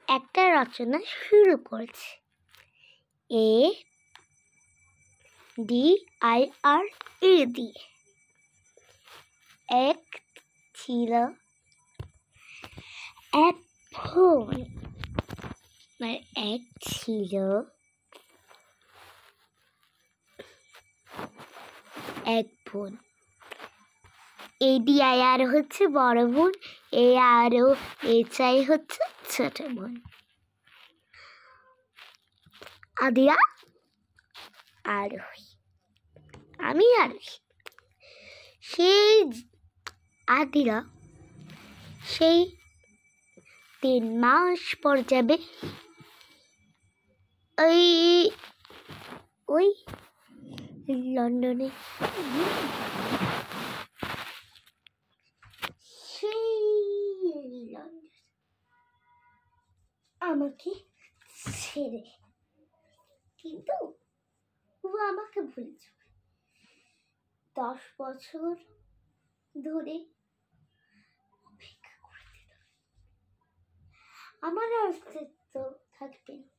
একটা রচনা শুরু করছে। ADIRE দিয়ে। এক ছিল এক বোন, এক ছিল এক বোন। ADIR হচ্ছে বড় বোন, AROHI হচ্ছে ছোট বোন। আদিরা আরোহী, আমি আরোহী। সেই আদিরা সেই 3 মাস পর যাবে ওই লন্ডনে। আমাকে ছেড়ে, কিন্তু ও আমাকে ভুলে যাবে। 10 বছর ধরে অপেক্ষা করতে হবে। আমার অস্তিত্ব থাকবে না।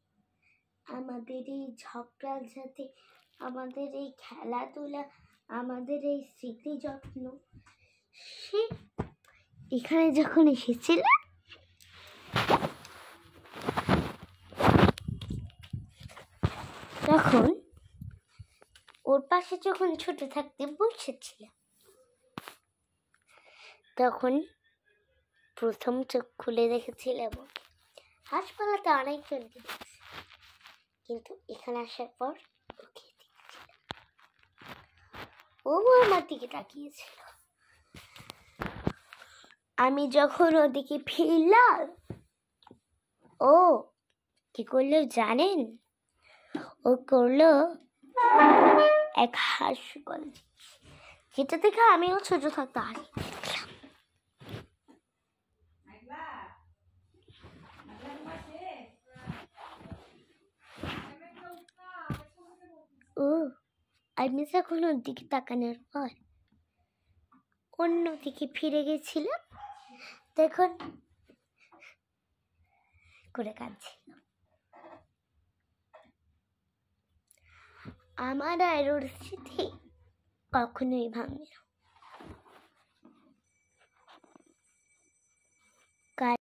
আমাদের এই ঝগড়াঝাটি, আমাদের এই খেলাধুলা, আমাদের এই স্মৃতি যত্ন, সে এখানে যখন এসেছিল তখন ওর পাশে যখন ছোট থাকতে বসেছিলাম, তখন প্রথম চোখ খুলে দেখেছিলাম হাসপাতালে অনেকজনকে দেখেছি, কিন্তু এখানে আসার পর ওকে দেখেছিলাম। ও আমার দিকে তাকিয়েছিল। আমি যখন ওদিকে ফিরলাম, ও কি করলো জানেন? ও করলো এক হাস্যকর, যেটা দেখে আমিও ছোট থাকতে হাসি। আমি যখন ওর দিকে তাকানোর পর অন্যদিকে ফিরে গেছিলাম, দেখুন করে কাঁদছিল। আমার আর ওর স্মৃতি কখনোই ভাঙবে না।